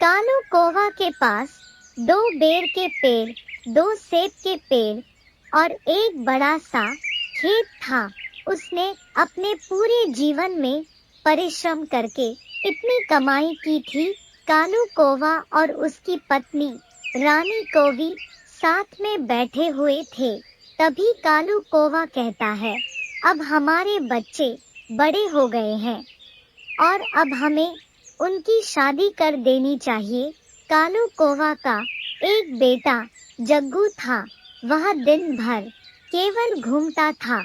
कालू कौवा के पास 2 बेर के पेड़, 2 सेब के पेड़ और एक बड़ा सा खेत था। उसने अपने पूरे जीवन में परिश्रम करके इतनी कमाई की थी। कालू कौवा और उसकी पत्नी रानी कौवी साथ में बैठे हुए थे। तभी कालू कौवा कहता है, अब हमारे बच्चे बड़े हो गए हैं और अब हमें उनकी शादी कर देनी चाहिए। कालू कौवा का एक बेटा जग्गू था। वह दिन भर केवल घूमता था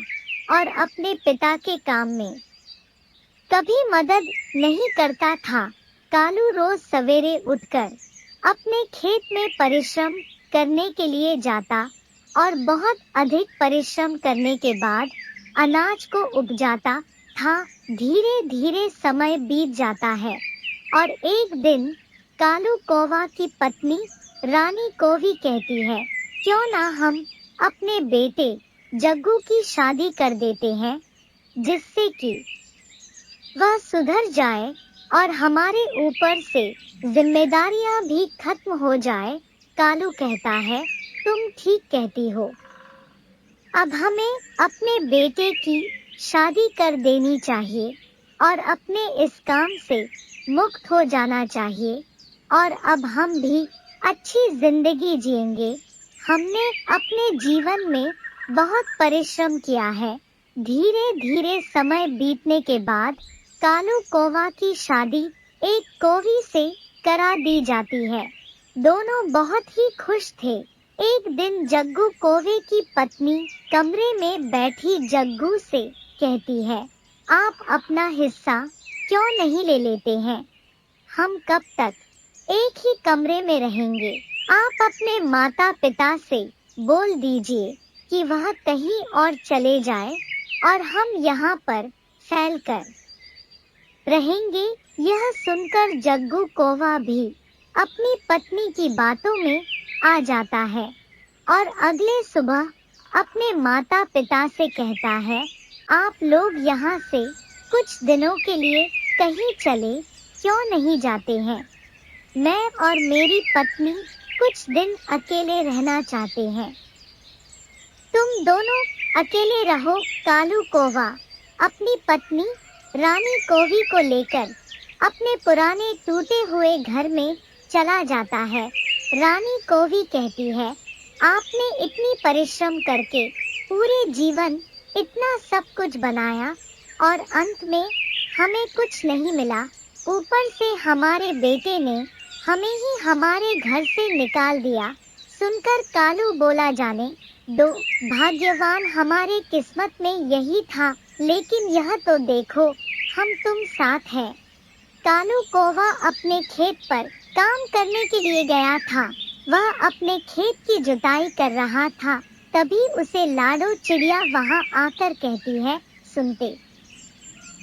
और अपने पिता के काम में कभी मदद नहीं करता था। कालू रोज सवेरे उठकर अपने खेत में परिश्रम करने के लिए जाता और बहुत अधिक परिश्रम करने के बाद अनाज को उपजाता था। धीरे धीरे समय बीत जाता है और एक दिन कालू कौवा की पत्नी रानी कौवी कहती है, क्यों ना हम अपने बेटे जग्गू की शादी कर देते हैं, जिससे कि वह सुधर जाए और हमारे ऊपर से जिम्मेदारियां भी खत्म हो जाए। कालू कहता है, तुम ठीक कहती हो। अब हमें अपने बेटे की शादी कर देनी चाहिए और अपने इस काम से मुक्त हो जाना चाहिए और अब हम भी अच्छी जिंदगी जिएंगे। हमने अपने जीवन में बहुत परिश्रम किया है। धीरे धीरे समय बीतने के बाद कालू कौवा की शादी एक कौवी से करा दी जाती है। दोनों बहुत ही खुश थे। एक दिन जग्गू कौवे की पत्नी कमरे में बैठी जग्गू से कहती है, आप अपना हिस्सा क्यों नहीं ले लेते हैं? हम कब तक एक ही कमरे में रहेंगे? आप अपने माता पिता से बोल दीजिए कि वह कहीं और चले जाए और हम यहाँ पर फैलकर रहेंगे। यह सुनकर जग्गू कौवा भी अपनी पत्नी की बातों में आ जाता है और अगले सुबह अपने माता पिता से कहता है, आप लोग यहाँ से कुछ दिनों के लिए कहीं चले क्यों नहीं जाते हैं? मैं और मेरी पत्नी कुछ दिन अकेले रहना चाहते हैं। तुम दोनों अकेले रहो। कालू कौवा अपनी पत्नी रानी कौवी को लेकर अपने पुराने टूटे हुए घर में चला जाता है। रानी कौवी कहती है, आपने इतनी परिश्रम करके पूरे जीवन इतना सब कुछ बनाया और अंत में हमें कुछ नहीं मिला। ऊपर से हमारे बेटे ने हमें ही हमारे घर से निकाल दिया। सुनकर कालू बोला, जाने दो, भाग्यवान हमारे किस्मत में यही था, लेकिन यह तो देखो हम तुम साथ हैं। कालू कौवा अपने खेत पर काम करने के लिए गया था। वह अपने खेत की जुताई कर रहा था। तभी उसे लाडो चिड़िया वहां आकर कहती है, सुनते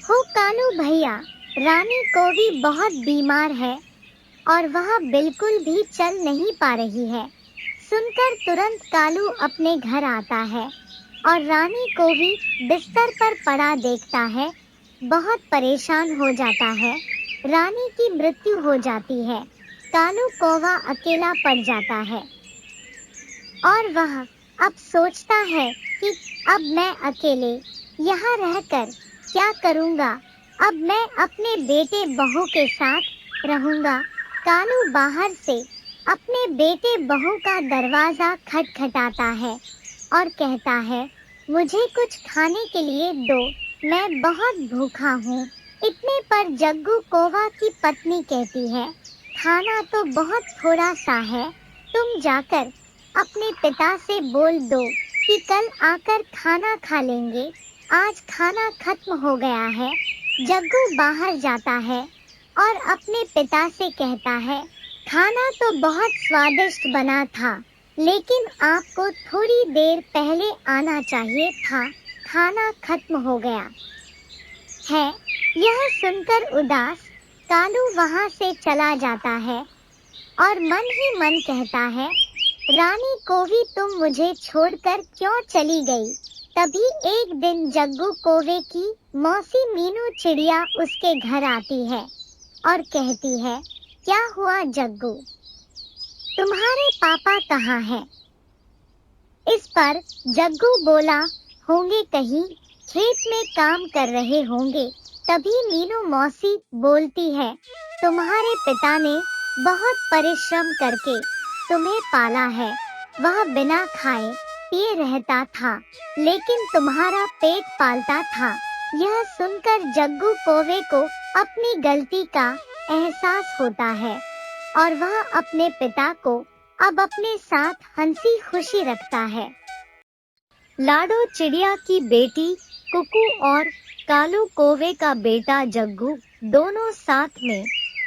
हो कालू भैया, रानी कौवी बहुत बीमार है और वह बिल्कुल भी चल नहीं पा रही है। सुनकर तुरंत कालू अपने घर आता है और रानी कौवी बिस्तर पर पड़ा देखता है। बहुत परेशान हो जाता है। रानी की मृत्यु हो जाती है। कालू कौवा अकेला पड़ जाता है और वह अब सोचता है कि अब मैं अकेले यहाँ रहकर क्या करूँगा? अब मैं अपने बेटे बहू के साथ रहूँगा। कालू बाहर से अपने बेटे बहू का दरवाजा खटखटाता है और कहता है, मुझे कुछ खाने के लिए दो, मैं बहुत भूखा हूँ। इतने पर जग्गू कौवा की पत्नी कहती है, खाना तो बहुत थोड़ा सा है, तुम जाकर अपने पिता से बोल दो कि कल आकर खाना खा लेंगे, आज खाना खत्म हो गया है। जग्गू बाहर जाता है और अपने पिता से कहता है, खाना तो बहुत स्वादिष्ट बना था, लेकिन आपको थोड़ी देर पहले आना चाहिए था, खाना खत्म हो गया है। यह सुनकर उदास कालू वहां से चला जाता है और मन ही मन कहता है, रानी कौवी तुम मुझे छोड़कर क्यों चली गई? तभी एक दिन जग्गू कौवे की मौसी मीनू चिड़िया उसके घर आती है और कहती है, क्या हुआ जग्गू, तुम्हारे पापा कहाँ हैं? इस पर जग्गू बोला, होंगे कहीं खेत में काम कर रहे होंगे। तभी मीनू मौसी बोलती है, तुम्हारे पिता ने बहुत परिश्रम करके तुम्हें पाला है। वह बिना खाए पिए रहता था, लेकिन तुम्हारा पेट पालता था। यह सुनकर जग्गू कौवे को अपनी गलती का एहसास होता है और वह अपने पिता को अब अपने साथ हंसी खुशी रखता है। लाडो चिड़िया की बेटी कुकू और कालू कौवे का बेटा जग्गू दोनों साथ में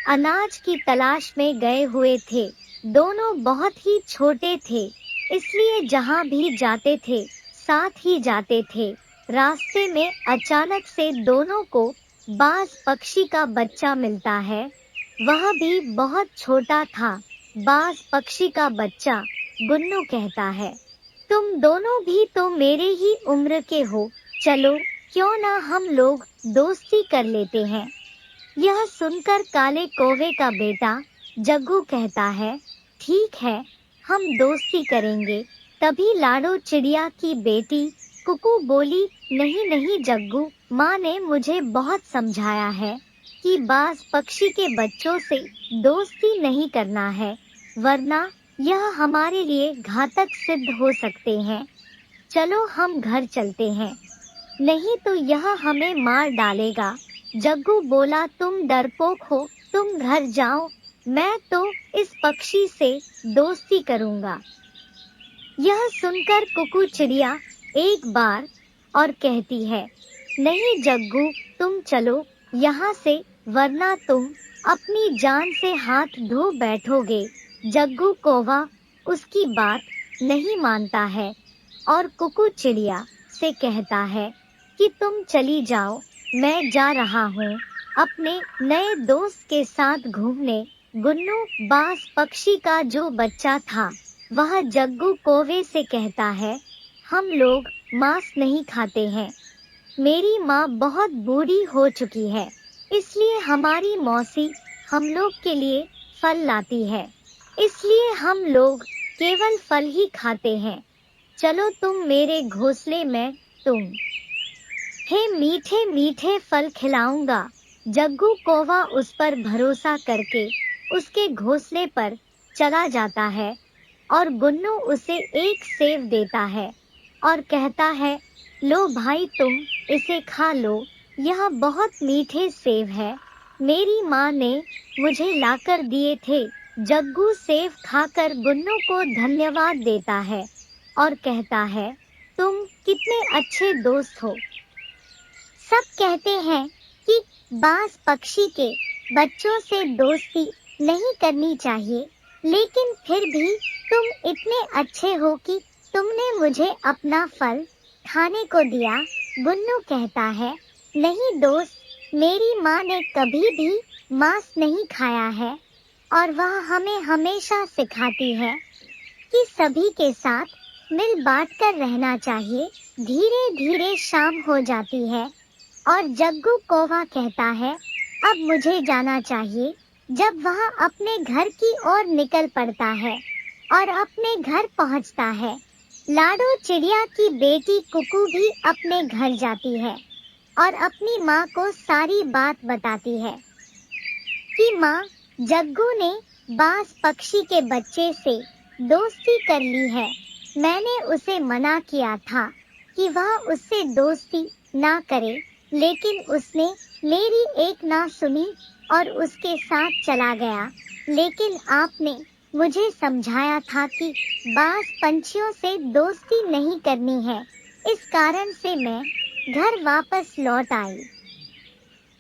अनाज की तलाश में गए हुए थे। दोनों बहुत ही छोटे थे, इसलिए जहाँ भी जाते थे साथ ही जाते थे। रास्ते में अचानक से दोनों को बाज पक्षी का बच्चा मिलता है। वह भी बहुत छोटा था। बाज पक्षी का बच्चा गुन्नू कहता है, तुम दोनों भी तो मेरे ही उम्र के हो, चलो क्यों ना हम लोग दोस्ती कर लेते हैं। यह सुनकर काले कौवे का बेटा जग्गू कहता है, ठीक है, हम दोस्ती करेंगे। तभी लाडो चिड़िया की बेटी कुकू बोली, नहीं नहीं जग्गू, माँ ने मुझे बहुत समझाया है कि बाज पक्षी के बच्चों से दोस्ती नहीं करना है, वरना यह हमारे लिए घातक सिद्ध हो सकते हैं। चलो हम घर चलते हैं, नहीं तो यह हमें मार डालेगा। जग्गू बोला, तुम डरपोक हो, तुम घर जाओ, मैं तो इस पक्षी से दोस्ती करूंगा। यह सुनकर कुकू चिड़िया एक बार और कहती है, नहीं जग्गू, तुम चलो यहाँ से, वरना तुम अपनी जान से हाथ धो बैठोगे। जग्गू कौवा उसकी बात नहीं मानता है और कुकू चिड़िया से कहता है कि तुम चली जाओ, मैं जा रहा हूँ अपने नए दोस्त के साथ घूमने। गुन्नू बाज पक्षी का जो बच्चा था वह जग्गू कौवे से कहता है, हम लोग मांस नहीं खाते हैं। मेरी माँ बहुत बूढ़ी हो चुकी है, इसलिए हमारी मौसी हम लोग के लिए फल लाती है, इसलिए हम लोग केवल फल ही खाते हैं। चलो तुम मेरे घोंसले में हे मीठे मीठे फल खिलाऊंगा। जग्गू कौवा उस पर भरोसा करके उसके घोंसले पर चला जाता है और गुन्नू उसे एक सेब देता है और कहता है, लो भाई, तुम इसे खा लो, यह बहुत मीठे सेब है, मेरी माँ ने मुझे लाकर दिए थे। जग्गू सेब खाकर गुन्नू को धन्यवाद देता है और कहता है, तुम कितने अच्छे दोस्त हो। सब कहते हैं कि बाज पक्षी के बच्चों से दोस्ती नहीं करनी चाहिए, लेकिन फिर भी तुम इतने अच्छे हो कि तुमने मुझे अपना फल खाने को दिया। गुन्नू कहता है, नहीं दोस्त, मेरी माँ ने कभी भी मांस नहीं खाया है और वह हमें हमेशा सिखाती है कि सभी के साथ मिल बांट कर रहना चाहिए। धीरे धीरे शाम हो जाती है और जग्गू कौवा कहता है, अब मुझे जाना चाहिए। जब वह अपने घर की ओर निकल पड़ता है और अपने घर पहुंचता है, लाडो चिड़िया की बेटी कुकू भी अपने घर जाती है और अपनी माँ को सारी बात बताती है कि माँ, जग्गू ने बाज पक्षी के बच्चे से दोस्ती कर ली है। मैंने उसे मना किया था कि वह उससे दोस्ती ना करे, लेकिन उसने मेरी एक ना सुनी और उसके साथ चला गया। लेकिन आपने मुझे समझाया था कि बाज पंछियों से दोस्ती नहीं करनी है, इस कारण से मैं घर वापस लौट आई।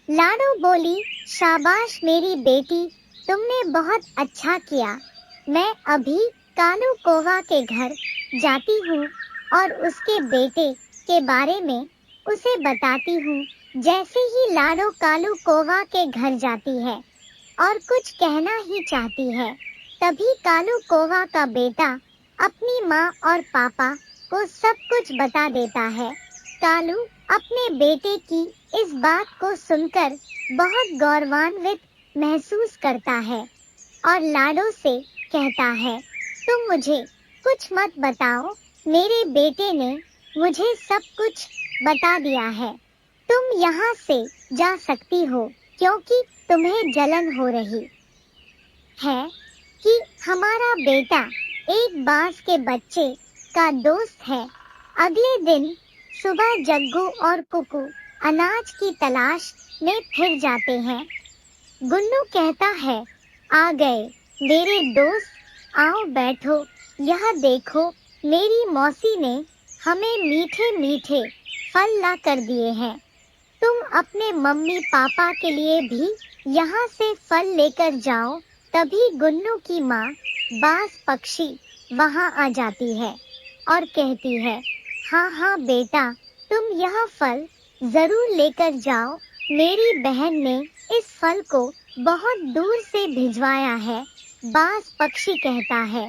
लाडो बोली, शाबाश मेरी बेटी, तुमने बहुत अच्छा किया। मैं अभी कालू कौवा के घर जाती हूँ और उसके बेटे के बारे में उसे बताती हूँ। जैसे ही लाडो कालू कौवा के घर जाती है और कुछ कहना ही चाहती है, तभी कालू कौवा का बेटा अपनी माँ और पापा को सब कुछ बता देता है। कालू अपने बेटे की इस बात को सुनकर बहुत गौरवान्वित महसूस करता है। और लाडो से कहता है, तुम मुझे कुछ मत बताओ, मेरे बेटे ने मुझे सब कुछ बता दिया है। तुम यहाँ से जा सकती हो क्योंकि तुम्हें जलन हो रही है कि हमारा बेटा एक बांस के बच्चे का दोस्त है। अगले दिन सुबह जग्गू और कुकू अनाज की तलाश में फिर जाते हैं। गुन्नू कहता है, आ गए मेरे दोस्त, आओ बैठो, यह देखो मेरी मौसी ने हमें मीठे मीठे फल ला कर दिए हैं। तुम अपने मम्मी पापा के लिए भी यहाँ से फल लेकर जाओ। तभी गुन्नू की माँ बाज पक्षी वहाँ आ जाती है और कहती है, हाँ हाँ बेटा, तुम यह फल जरूर लेकर जाओ। मेरी बहन ने इस फल को बहुत दूर से भिजवाया है। बाज पक्षी कहता है,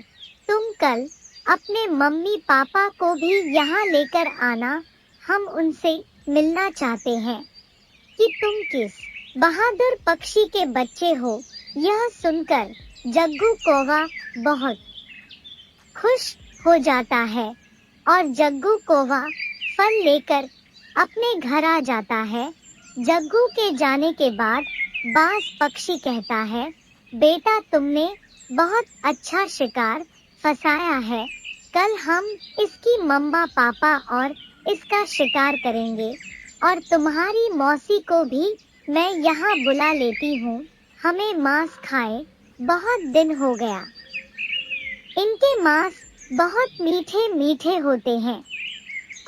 तुम कल अपने मम्मी पापा को भी यहाँ लेकर आना, हम उनसे मिलना चाहते हैं कि तुम किस बहादुर पक्षी के बच्चे हो। यह सुनकर जग्गू कौवा बहुत खुश हो जाता है और जग्गू कौवा फल लेकर अपने घर आ जाता है। जग्गू के जाने के बाद बाज पक्षी कहता है, बेटा तुमने बहुत अच्छा शिकार फंसाया है। कल हम इसकी मम्मा पापा और इसका शिकार करेंगे और तुम्हारी मौसी को भी मैं यहाँ बुला लेती हूँ। हमें मांस खाए बहुत दिन हो गया। इनके मांस बहुत मीठे मीठे होते हैं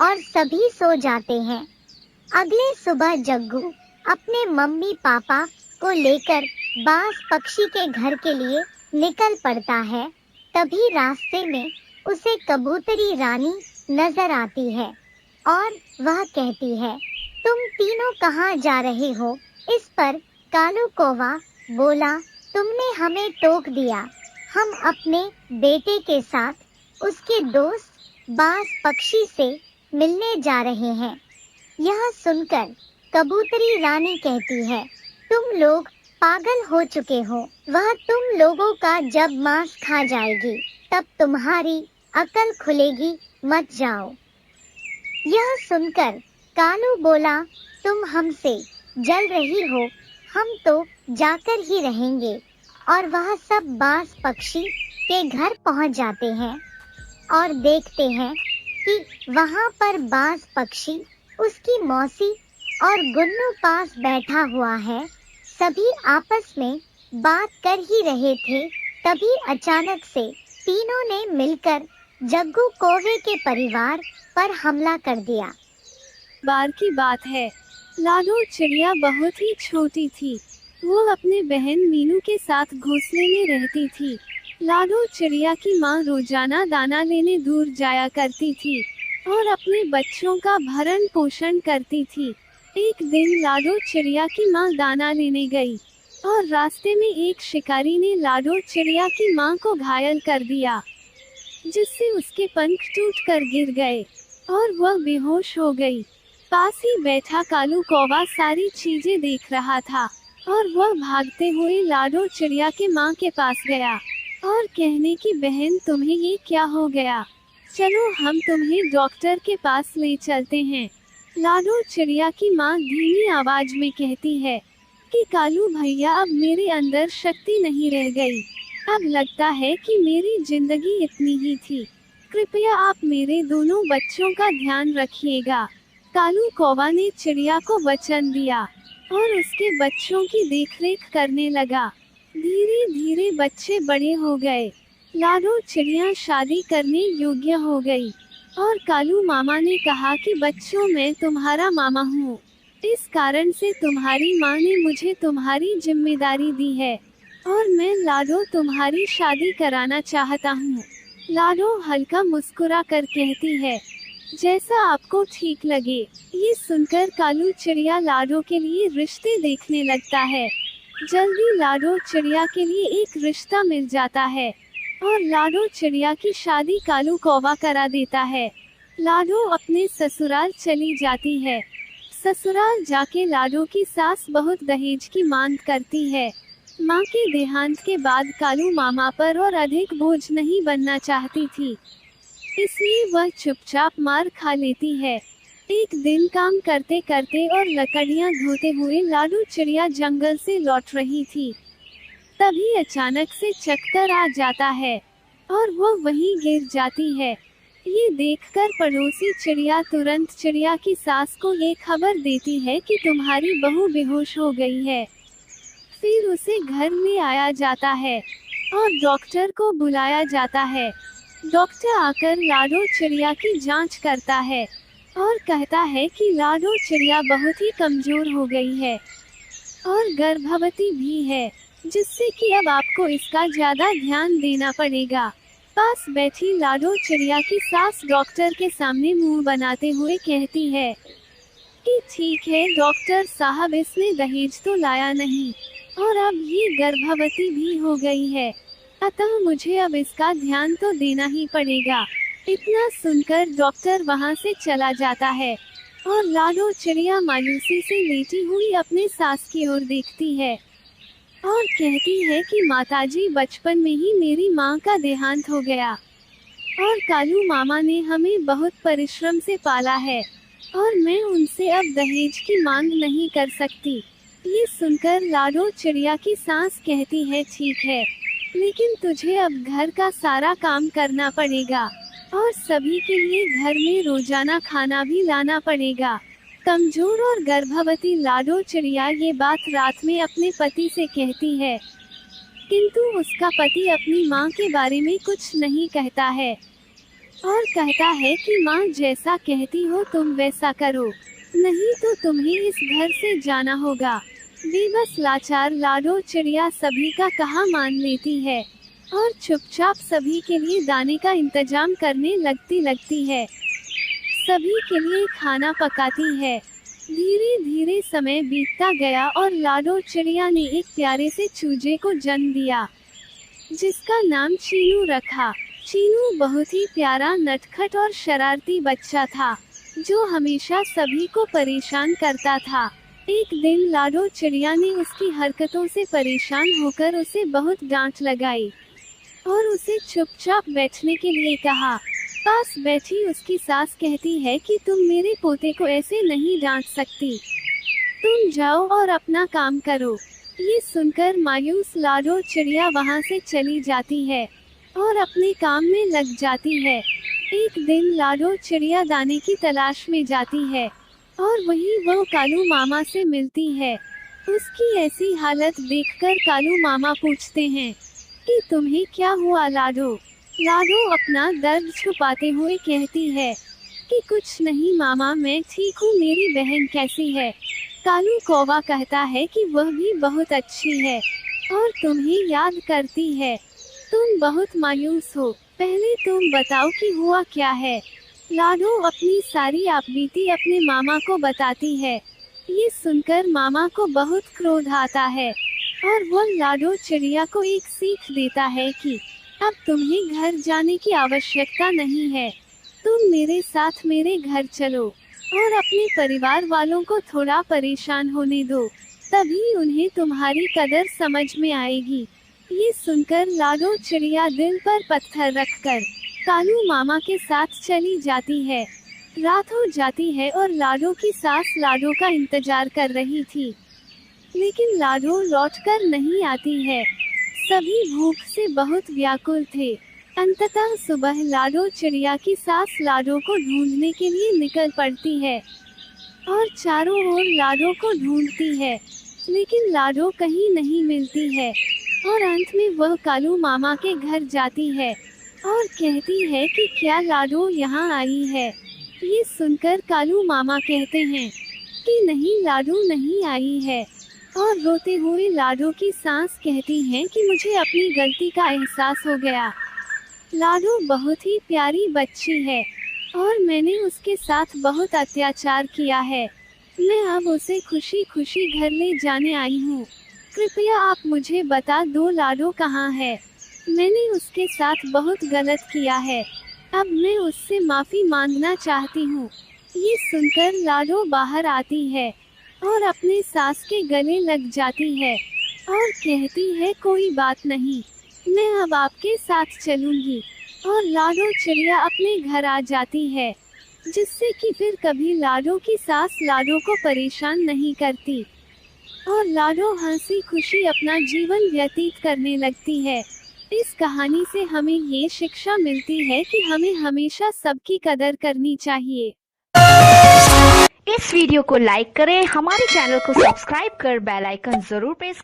और सभी सो जाते हैं। अगले सुबह जग्गू अपने मम्मी पापा को लेकर बाज पक्षी के घर के लिए निकल पड़ता है। तभी रास्ते में उसे कबूतरी रानी नजर आती है और वह कहती है, तुम तीनों कहाँ जा रहे हो? इस पर कालू कौवा बोला, तुमने हमें टोक दिया। हम अपने बेटे के साथ उसके दोस्त बाज पक्षी से मिलने जा रहे हैं। यह सुनकर कबूतरी रानी कहती है, तुम लोग पागल हो चुके हो। वह तुम लोगों का जब मांस खा जाएगी तब तुम्हारी अकल खुलेगी, मत जाओ। यह सुनकर कालू बोला, तुम हमसे जल रही हो, हम तो जाकर ही रहेंगे। और वह सब बाज पक्षी के घर पहुंच जाते हैं और देखते हैं कि वहां पर बाज पक्षी उसकी मौसी और गुन्नू पास बैठा हुआ है। सभी आपस में बात कर ही रहे थे। तभी अचानक से तीनों ने मिलकर जग्गू कौवे के परिवार पर हमला कर दिया। बार की बात है, लाडो चिड़िया बहुत ही छोटी थी। वो अपने बहन मीनू के साथ घोंसले में रहती थी। लाडो चिड़िया की माँ रोजाना दाना लेने दूर जाया करती थी और अपने बच्चों का भरण पोषण करती थी। एक दिन लाडो चिड़िया की माँ दाना लेने गई और रास्ते में एक शिकारी ने लाडो चिड़िया की माँ को घायल कर दिया, जिससे उसके पंख टूटकर गिर गए और वह बेहोश हो गई। पास ही बैठा कालू कौवा सारी चीजें देख रहा था और वह भागते हुए लाडो चिड़िया के माँ के पास गया और कहने की, बहन तुम्हें ये क्या हो गया? चलो हम तुम्हें डॉक्टर के पास ले चलते हैं। लाडो चिड़िया की माँ धीमी आवाज में कहती है कि कालू भैया, अब मेरे अंदर शक्ति नहीं रह गई। अब लगता है कि मेरी जिंदगी इतनी ही थी। कृपया आप मेरे दोनों बच्चों का ध्यान रखिएगा। कालू कौवा ने चिड़िया को वचन दिया और उसके बच्चों की देखरेख करने लगा। धीरे धीरे बच्चे बड़े हो गए। लाडो चिड़िया शादी करने योग्य हो गई और कालू मामा ने कहा कि बच्चों, मैं तुम्हारा मामा हूँ। इस कारण से तुम्हारी माँ ने मुझे तुम्हारी जिम्मेदारी दी है और मैं लाडो तुम्हारी शादी कराना चाहता हूँ। लाडो हल्का मुस्कुरा कर कहती है, जैसा आपको ठीक लगे। ये सुनकर कालू चिड़िया लाडो के लिए रिश्ते देखने लगता है। जल्दी लाडो चिड़िया के लिए एक रिश्ता मिल जाता है और लाडो चिड़िया की शादी कालू कौवा करा देता है। लाडो अपने ससुराल चली जाती है। ससुराल जाके लाडो की सास बहुत दहेज की मांग करती है माँ के देहांत के बाद कालू मामा पर और अधिक बोझ नहीं बनना चाहती थी, इसलिए वह चुपचाप मार खा लेती है। एक दिन काम करते करते और लकड़ियाँ धोते हुए लाडू चिड़िया जंगल से लौट रही थी। तभी अचानक से चक्कर आ जाता है और वह वहीं गिर जाती है। ये देखकर पड़ोसी चिड़िया तुरंत चिड़िया की सास को ये खबर देती है कि तुम्हारी बहू बेहोश हो गई है। फिर उसे घर ले आया जाता है और डॉक्टर को बुलाया जाता है। डॉक्टर आकर लाडो चिड़िया की जांच करता है और कहता है कि लाडो चिड़िया बहुत ही कमजोर हो गई है और गर्भवती भी है, जिससे कि अब आपको इसका ज्यादा ध्यान देना पड़ेगा। पास बैठी लाडो चिड़िया की सास डॉक्टर के सामने मुंह बनाते हुए कहती है कि ठीक है डॉक्टर साहब, इसने दहेज तो लाया नहीं और अब ये गर्भवती भी हो गई है, अतः मुझे अब इसका ध्यान तो देना ही पड़ेगा। इतना सुनकर डॉक्टर वहां से चला जाता है और लाडो चिड़िया मायूसी से लेटी हुई अपने सास की ओर देखती है और कहती है कि माताजी, बचपन में ही मेरी माँ का देहांत हो गया और कालू मामा ने हमें बहुत परिश्रम से पाला है और मैं उनसे अब दहेज की मांग नहीं कर सकती। ये सुनकर लाडो चिड़िया की सास कहती है ठीक है, लेकिन तुझे अब घर का सारा काम करना पड़ेगा और सभी के लिए घर में रोजाना खाना भी लाना पड़ेगा। कमजोर और गर्भवती लाडो चिड़िया ये बात रात में अपने पति से कहती है, किंतु उसका पति अपनी माँ के बारे में कुछ नहीं कहता है और कहता है कि माँ जैसा कहती हो तुम वैसा करो, नहीं तो तुम्हें इस घर से जाना होगा। बेबस लाचार लाडो चिड़िया सभी का कहा मान लेती है और चुपचाप सभी के लिए दाने का इंतजाम करने लगती है। सभी के लिए खाना पकाती है। धीरे धीरे समय बीतता गया और लाडो चिड़िया ने एक प्यारे से चूजे को जन्म दिया, जिसका नाम चीनू रखा। चीनू बहुत ही प्यारा, नटखट और शरारती बच्चा था, जो हमेशा सभी को परेशान करता था। एक दिन लाडो चिड़िया ने उसकी हरकतों से परेशान होकर उसे बहुत डांट लगाई और उसे चुपचाप बैठने के लिए कहा। पास बैठी उसकी सास कहती है कि तुम मेरे पोते को ऐसे नहीं डांट सकती, तुम जाओ और अपना काम करो। ये सुनकर मायूस लाडो चिड़िया वहाँ से चली जाती है और अपने काम में लग जाती है। एक दिन लाडो चिड़िया दाने की तलाश में जाती है और वहीं वो कालू मामा से मिलती है। उसकी ऐसी हालत देखकर कालू मामा पूछते हैं कि तुम्हें क्या हुआ लाडो? लाडो अपना दर्द छुपाते हुए कहती है कि कुछ नहीं मामा, मैं ठीक हूँ, मेरी बहन कैसी है? कालू कौवा कहता है कि वह भी बहुत अच्छी है और तुम्हें याद करती है। तुम बहुत मायूस हो, पहले तुम बताओ कि हुआ क्या है। लाडो अपनी सारी आपबीती अपने मामा को बताती है। ये सुनकर मामा को बहुत क्रोध आता है और वह लाडो चिड़िया को एक सीख देता है कि अब तुम्हें घर जाने की आवश्यकता नहीं है, तुम मेरे साथ मेरे घर चलो और अपने परिवार वालों को थोड़ा परेशान होने दो, तभी उन्हें तुम्हारी कदर समझ में आएगी। ये सुनकर लाडो चिड़िया दिल पर पत्थर रखकर कालू मामा के साथ चली जाती है। रात हो जाती है और लाडो की सास लाडो का इंतजार कर रही थी, लेकिन लाडो लौटकर नहीं आती है। सभी भूख से बहुत व्याकुल थे। अंततः सुबह लाडो चिड़िया की सास लाडो को ढूंढने के लिए निकल पड़ती है और चारों ओर लाडो को ढूंढती है, लेकिन लाडो कहीं नहीं मिलती है और अंत में वह कालू मामा के घर जाती है और कहती है कि क्या लाडो यहाँ आई है। ये सुनकर कालू मामा कहते हैं कि नहीं, लाडो नहीं आई है और रोते हुए लाडो की सास कहती हैं कि मुझे अपनी गलती का एहसास हो गया। लाडो बहुत ही प्यारी बच्ची है और मैंने उसके साथ बहुत अत्याचार किया है। मैं अब उसे खुशी खुशी घर ले जाने आई हूँ। कृपया आप मुझे बता दो लाडो कहाँ है। मैंने उसके साथ बहुत गलत किया है, अब मैं उससे माफ़ी मांगना चाहती हूँ। ये सुनकर लाडो बाहर आती है और अपने सास के गले लग जाती है और कहती है कोई बात नहीं, मैं अब आपके साथ चलूंगी। और लाडो चिड़िया अपने घर आ जाती है, जिससे कि फिर कभी लाडो की सास लाडो को परेशान नहीं करती और लाडो हंसी खुशी अपना जीवन व्यतीत करने लगती है। इस कहानी से हमें ये शिक्षा मिलती है कि हमें हमेशा सबकी कदर करनी चाहिए। इस वीडियो को लाइक करें, हमारे चैनल को सब्सक्राइब कर बेल आइकन जरूर प्रेस